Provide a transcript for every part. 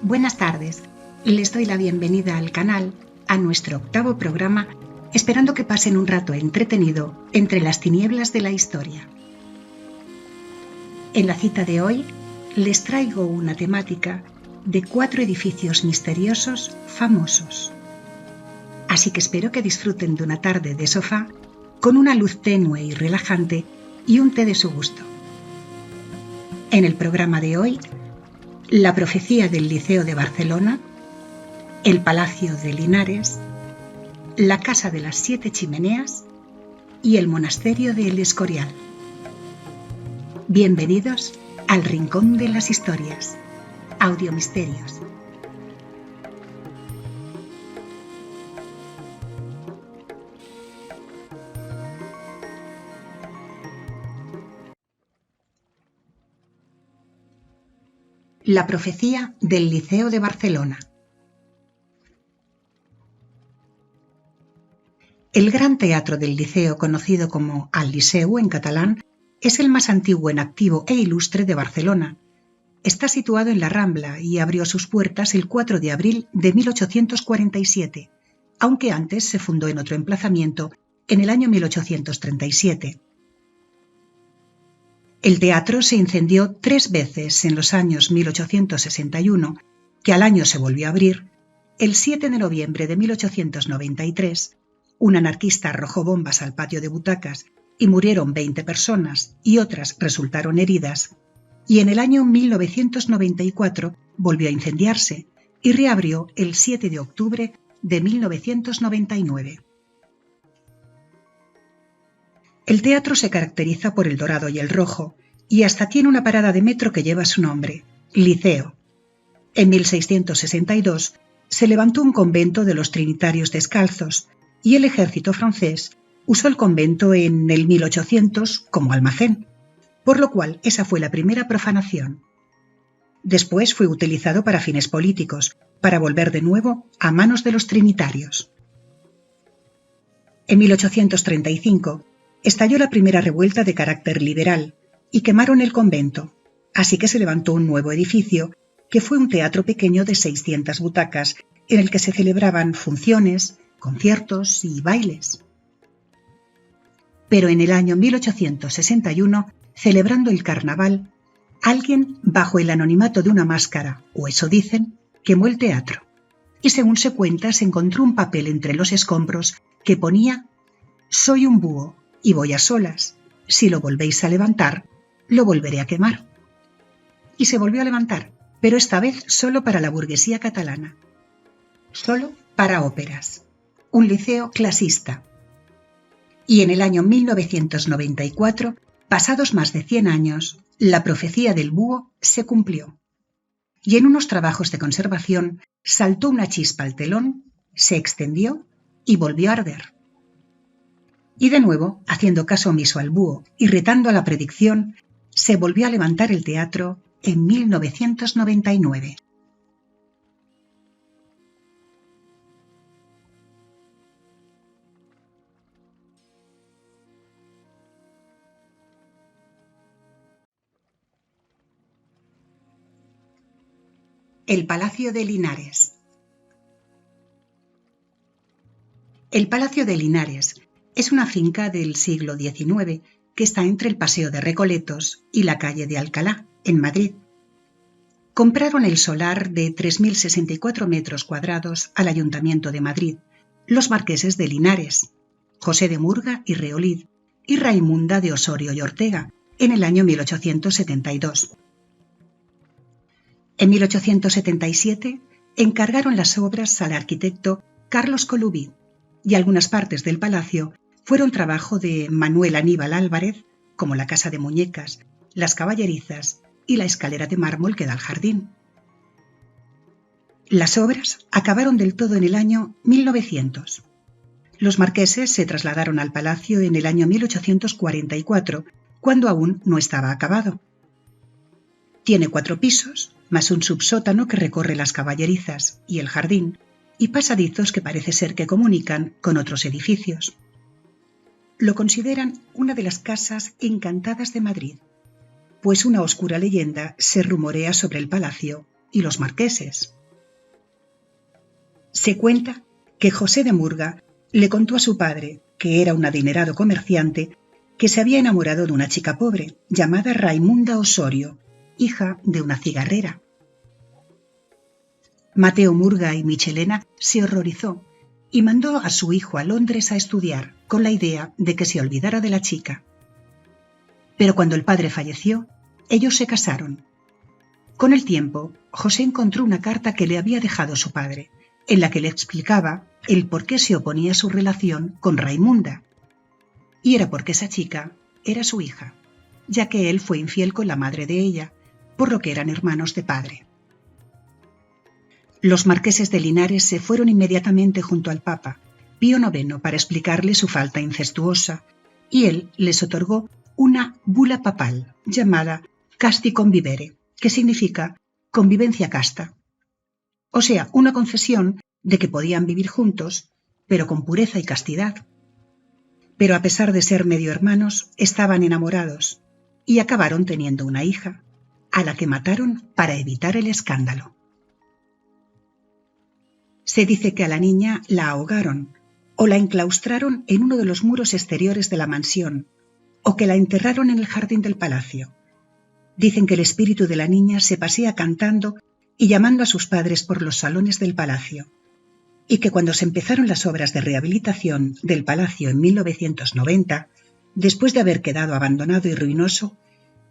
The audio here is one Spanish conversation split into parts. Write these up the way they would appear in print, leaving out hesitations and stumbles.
Buenas tardes, les doy la bienvenida al canal, a nuestro octavo programa, esperando que pasen un rato entretenido entre las tinieblas de la historia. En la cita de hoy, les traigo una temática de 4 edificios misteriosos famosos. Así que espero que disfruten de una tarde de sofá con una luz tenue y relajante y un té de su gusto. En el programa de hoy, la profecía del Liceo de Barcelona, el Palacio de Linares, la Casa de las 7 Chimeneas y el Monasterio de El Escorial. Bienvenidos al Rincón de las Historias, Audiomisterios. La profecía del Liceo de Barcelona. El Gran Teatro del Liceo, conocido como Al Liceu en catalán, es el más antiguo en activo e ilustre de Barcelona. Está situado en la Rambla y abrió sus puertas el 4 de abril de 1847, aunque antes se fundó en otro emplazamiento en el año 1837. El teatro se incendió 3 veces en los años 1861, que al año se volvió a abrir. El 7 de noviembre de 1893, un anarquista arrojó bombas al patio de butacas y murieron 20 personas y otras resultaron heridas, y en el año 1994 volvió a incendiarse y reabrió el 7 de octubre de 1999. El teatro se caracteriza por el dorado y el rojo, y hasta tiene una parada de metro que lleva su nombre, Liceo. En 1662 se levantó un convento de los Trinitarios Descalzos, y el ejército francés usó el convento en el 1800 como almacén, por lo cual esa fue la primera profanación. Después fue utilizado para fines políticos, para volver de nuevo a manos de los Trinitarios. En 1835 estalló la primera revuelta de carácter liberal y quemaron el convento, así que se levantó un nuevo edificio que fue un teatro pequeño de 600 butacas en el que se celebraban funciones, conciertos y bailes. Pero en el año 1861, celebrando el carnaval, alguien, bajo el anonimato de una máscara, o eso dicen, quemó el teatro, y según se cuenta se encontró un papel entre los escombros que ponía: «Soy un búho y voy a solas. Si lo volvéis a levantar, lo volveré a quemar». Y se volvió a levantar, pero esta vez solo para la burguesía catalana. Solo para óperas. Un liceo clasista. Y en el año 1994, pasados más de 100 años, la profecía del búho se cumplió. Y en unos trabajos de conservación saltó una chispa al telón, se extendió y volvió a arder. Y de nuevo, haciendo caso omiso al búho y retando a la predicción, se volvió a levantar el teatro en 1999. El Palacio de Linares. El Palacio de Linares es una finca del siglo XIX que está entre el Paseo de Recoletos y la calle de Alcalá, en Madrid. Compraron el solar de 3.064 metros cuadrados al Ayuntamiento de Madrid, los marqueses de Linares, José de Murga y Reolid, y Raimunda de Osorio y Ortega, en el año 1872. En 1877 encargaron las obras al arquitecto Carlos Colubí, y algunas partes del palacio fueron trabajo de Manuel Aníbal Álvarez, como la casa de muñecas, las caballerizas y la escalera de mármol que da al jardín. Las obras acabaron del todo en el año 1900. Los marqueses se trasladaron al palacio en el año 1844, cuando aún no estaba acabado. Tiene 4 pisos, más un subsótano que recorre las caballerizas y el jardín, y pasadizos que parece ser que comunican con otros edificios. Lo consideran una de las casas encantadas de Madrid, pues una oscura leyenda se rumorea sobre el palacio y los marqueses. Se cuenta que José de Murga le contó a su padre, que era un adinerado comerciante, que se había enamorado de una chica pobre llamada Raimunda Osorio, hija de una cigarrera. Mateo Murga y Michelena se horrorizó y mandó a su hijo a Londres a estudiar con la idea de que se olvidara de la chica. Pero cuando el padre falleció, ellos se casaron. Con el tiempo, José encontró una carta que le había dejado su padre, en la que le explicaba el por qué se oponía a su relación con Raimunda. Y era porque esa chica era su hija, ya que él fue infiel con la madre de ella, por lo que eran hermanos de padre. Los marqueses de Linares se fueron inmediatamente junto al Papa, Pío IX, para explicarle su falta incestuosa, y él les otorgó una bula papal llamada Casti Convivere, que significa convivencia casta. O sea, una concesión de que podían vivir juntos, pero con pureza y castidad. Pero a pesar de ser medio hermanos, estaban enamorados y acabaron teniendo una hija, a la que mataron para evitar el escándalo. Se dice que a la niña la ahogaron o la enclaustraron en uno de los muros exteriores de la mansión o que la enterraron en el jardín del palacio. Dicen que el espíritu de la niña se pasea cantando y llamando a sus padres por los salones del palacio, y que cuando se empezaron las obras de rehabilitación del palacio en 1990, después de haber quedado abandonado y ruinoso,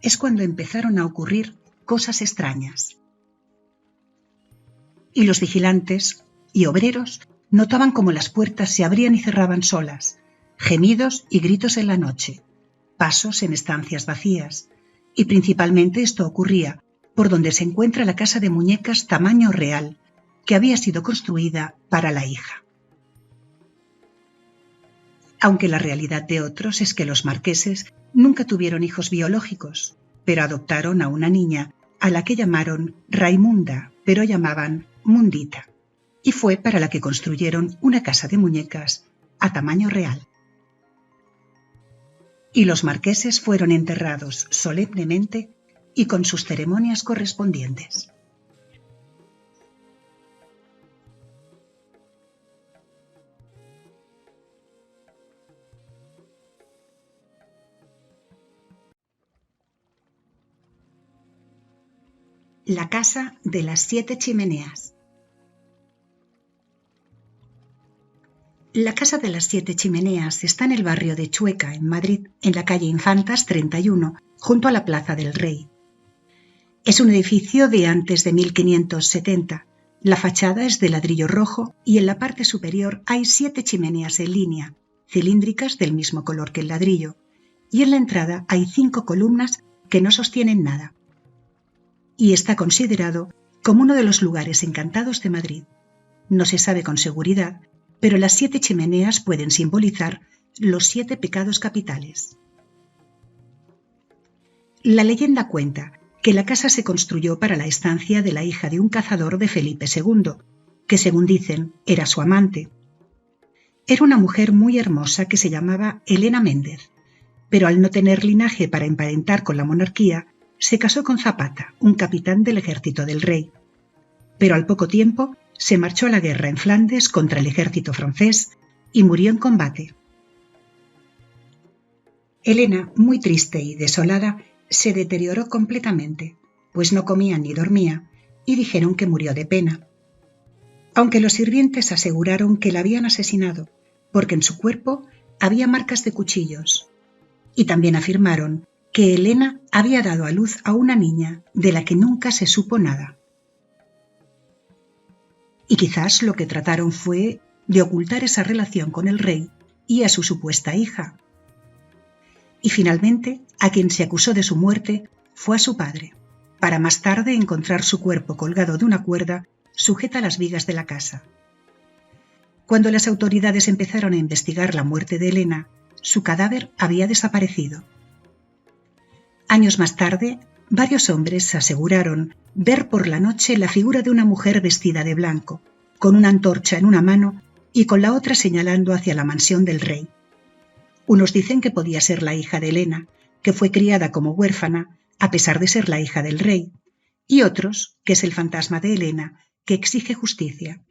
es cuando empezaron a ocurrir cosas extrañas. Y los vigilantes y obreros notaban cómo las puertas se abrían y cerraban solas, gemidos y gritos en la noche, pasos en estancias vacías, y principalmente esto ocurría por donde se encuentra la casa de muñecas tamaño real, que había sido construida para la hija. Aunque la realidad de otros es que los marqueses nunca tuvieron hijos biológicos, pero adoptaron a una niña a la que llamaron Raimunda, pero llamaban Mundita, y fue para la que construyeron una casa de muñecas a tamaño real. Y los marqueses fueron enterrados solemnemente y con sus ceremonias correspondientes. La casa de las 7 chimeneas. La casa de las 7 chimeneas está en el barrio de Chueca, en Madrid, en la calle Infantas 31, junto a la Plaza del Rey. Es un edificio de antes de 1570. La fachada es de ladrillo rojo y en la parte superior hay 7 chimeneas en línea, cilíndricas del mismo color que el ladrillo, y en la entrada hay 5 columnas que no sostienen nada. Y está considerado como uno de los lugares encantados de Madrid. No se sabe con seguridad, pero las 7 chimeneas pueden simbolizar los 7 pecados capitales. La leyenda cuenta que la casa se construyó para la estancia de la hija de un cazador de Felipe II, que según dicen era su amante. Era una mujer muy hermosa que se llamaba Elena Méndez, pero al no tener linaje para emparentar con la monarquía, se casó con Zapata, un capitán del ejército del rey. Pero al poco tiempo se marchó a la guerra en Flandes contra el ejército francés y murió en combate. Elena, muy triste y desolada, se deterioró completamente, pues no comía ni dormía, y dijeron que murió de pena. Aunque los sirvientes aseguraron que la habían asesinado, porque en su cuerpo había marcas de cuchillos, y también afirmaron que Elena había dado a luz a una niña de la que nunca se supo nada. Y quizás lo que trataron fue de ocultar esa relación con el rey y a su supuesta hija. Y finalmente, a quien se acusó de su muerte fue a su padre, para más tarde encontrar su cuerpo colgado de una cuerda sujeta a las vigas de la casa. Cuando las autoridades empezaron a investigar la muerte de Elena, su cadáver había desaparecido. Años más tarde, varios hombres aseguraron ver por la noche la figura de una mujer vestida de blanco, con una antorcha en una mano y con la otra señalando hacia la mansión del rey. Unos dicen que podía ser la hija de Elena, que fue criada como huérfana a pesar de ser la hija del rey, y otros que es el fantasma de Elena, que exige justicia.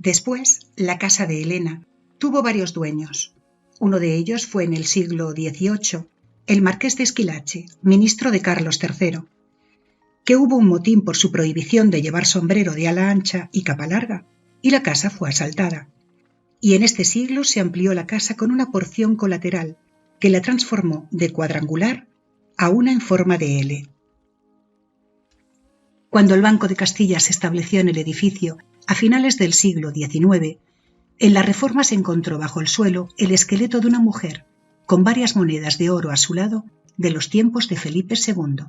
Después, la casa de Elena tuvo varios dueños. Uno de ellos fue en el siglo XVIII, el marqués de Esquilache, ministro de Carlos III, que hubo un motín por su prohibición de llevar sombrero de ala ancha y capa larga, y la casa fue asaltada. Y en este siglo se amplió la casa con una porción colateral que la transformó de cuadrangular a una en forma de L. Cuando el Banco de Castilla se estableció en el edificio a finales del siglo XIX, en la reforma se encontró bajo el suelo el esqueleto de una mujer con varias monedas de oro a su lado de los tiempos de Felipe II.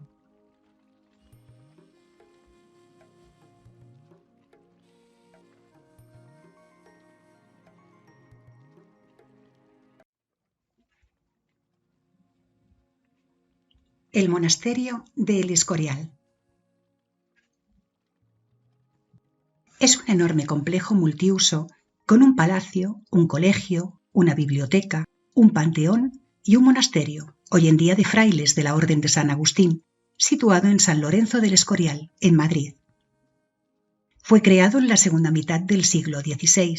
El monasterio de El Escorial. Es un enorme complejo multiuso con un palacio, un colegio, una biblioteca, un panteón y un monasterio, hoy en día de frailes de la Orden de San Agustín, situado en San Lorenzo del Escorial, en Madrid. Fue creado en la segunda mitad del siglo XVI,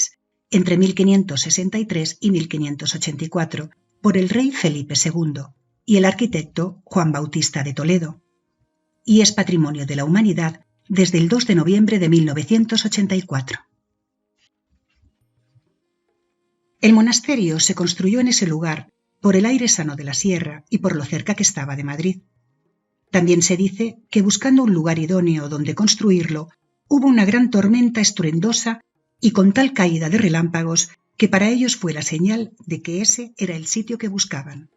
entre 1563 y 1584, por el rey Felipe II y el arquitecto Juan Bautista de Toledo, y es Patrimonio de la Humanidad desde el 2 de noviembre de 1984. El monasterio se construyó en ese lugar por el aire sano de la sierra y por lo cerca que estaba de Madrid. También se dice que buscando un lugar idóneo donde construirlo, hubo una gran tormenta estruendosa y con tal caída de relámpagos que para ellos fue la señal de que ese era el sitio que buscaban.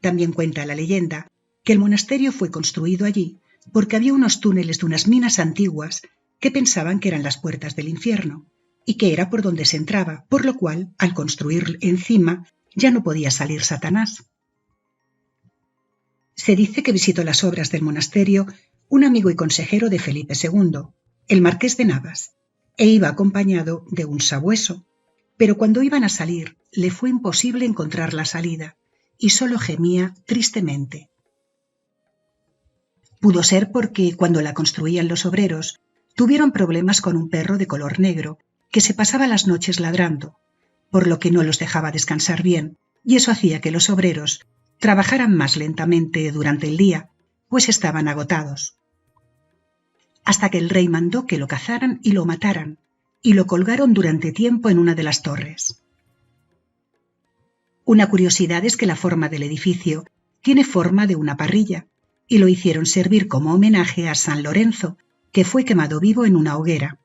También cuenta la leyenda que el monasterio fue construido allí porque había unos túneles de unas minas antiguas que pensaban que eran las puertas del infierno y que era por donde se entraba, por lo cual, al construir encima, ya no podía salir Satanás. Se dice que visitó las obras del monasterio un amigo y consejero de Felipe II, el marqués de Navas, e iba acompañado de un sabueso, pero cuando iban a salir le fue imposible encontrar la salida y solo gemía tristemente. Pudo ser porque cuando la construían los obreros tuvieron problemas con un perro de color negro que se pasaba las noches ladrando, por lo que no los dejaba descansar bien, y eso hacía que los obreros trabajaran más lentamente durante el día, pues estaban agotados. Hasta que el rey mandó que lo cazaran y lo mataran, y lo colgaron durante tiempo en una de las torres. Una curiosidad es que la forma del edificio tiene forma de una parrilla, y lo hicieron servir como homenaje a San Lorenzo, que fue quemado vivo en una hoguera.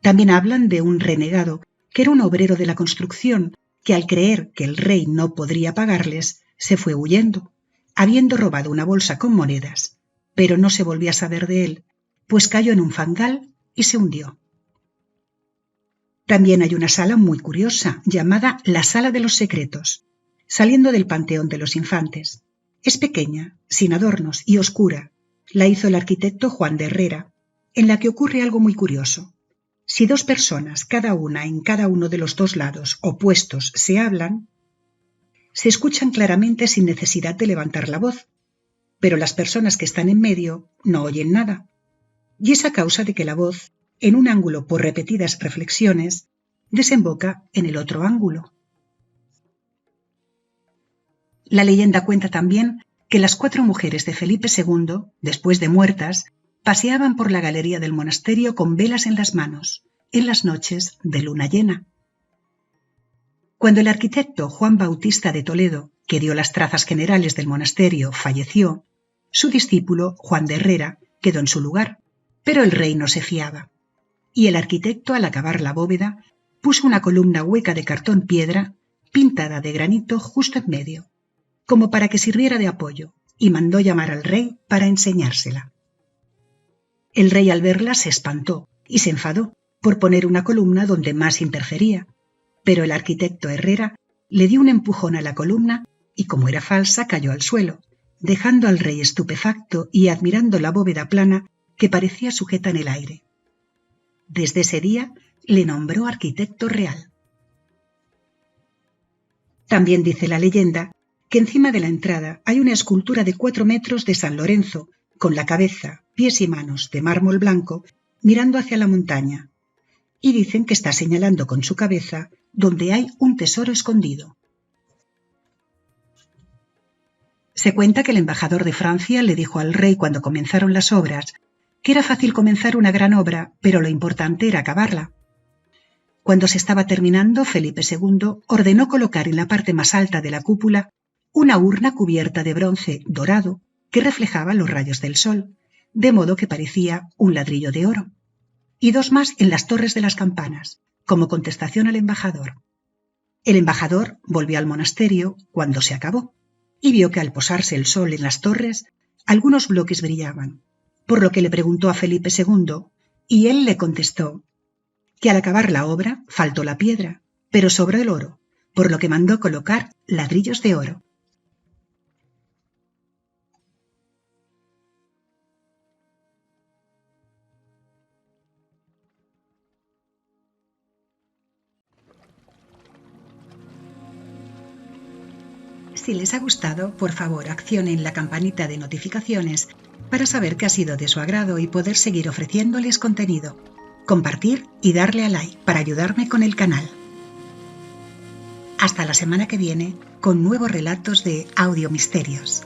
También hablan de un renegado, que era un obrero de la construcción, que al creer que el rey no podría pagarles, se fue huyendo, habiendo robado una bolsa con monedas, pero no se volvió a saber de él, pues cayó en un fangal y se hundió. También hay una sala muy curiosa, llamada la Sala de los Secretos, saliendo del Panteón de los Infantes. Es pequeña, sin adornos y oscura. La hizo el arquitecto Juan de Herrera, en la que ocurre algo muy curioso. Si dos personas, cada una en cada uno de los dos lados opuestos, se hablan, se escuchan claramente sin necesidad de levantar la voz, pero las personas que están en medio no oyen nada. Y es a causa de que la voz, en un ángulo por repetidas reflexiones, desemboca en el otro ángulo. La leyenda cuenta también que las 4 mujeres de Felipe II, después de muertas, paseaban por la galería del monasterio con velas en las manos, en las noches de luna llena. Cuando el arquitecto Juan Bautista de Toledo, que dio las trazas generales del monasterio, falleció, su discípulo, Juan de Herrera, quedó en su lugar, pero el rey no se fiaba, y el arquitecto, al acabar la bóveda, puso una columna hueca de cartón piedra, pintada de granito justo en medio, como para que sirviera de apoyo, y mandó llamar al rey para enseñársela. El rey al verla se espantó y se enfadó por poner una columna donde más interfería, pero el arquitecto Herrera le dio un empujón a la columna y como era falsa cayó al suelo, dejando al rey estupefacto y admirando la bóveda plana que parecía sujeta en el aire. Desde ese día le nombró arquitecto real. También dice la leyenda que encima de la entrada hay una escultura de 4 metros de San Lorenzo, con la cabeza, pies y manos de mármol blanco, mirando hacia la montaña, y dicen que está señalando con su cabeza donde hay un tesoro escondido. Se cuenta que el embajador de Francia le dijo al rey cuando comenzaron las obras que era fácil comenzar una gran obra, pero lo importante era acabarla. Cuando se estaba terminando, Felipe II ordenó colocar en la parte más alta de la cúpula una urna cubierta de bronce dorado que reflejaba los rayos del sol, de modo que parecía un ladrillo de oro, y dos más en las torres de las campanas, como contestación al embajador. El embajador volvió al monasterio cuando se acabó y vio que al posarse el sol en las torres, algunos bloques brillaban, por lo que le preguntó a Felipe II, y él le contestó que al acabar la obra faltó la piedra, pero sobró el oro, por lo que mandó colocar ladrillos de oro. Si les ha gustado, por favor, accionen la campanita de notificaciones para saber que ha sido de su agrado y poder seguir ofreciéndoles contenido. Compartir y darle a like para ayudarme con el canal. Hasta la semana que viene con nuevos relatos de Audio Misterios.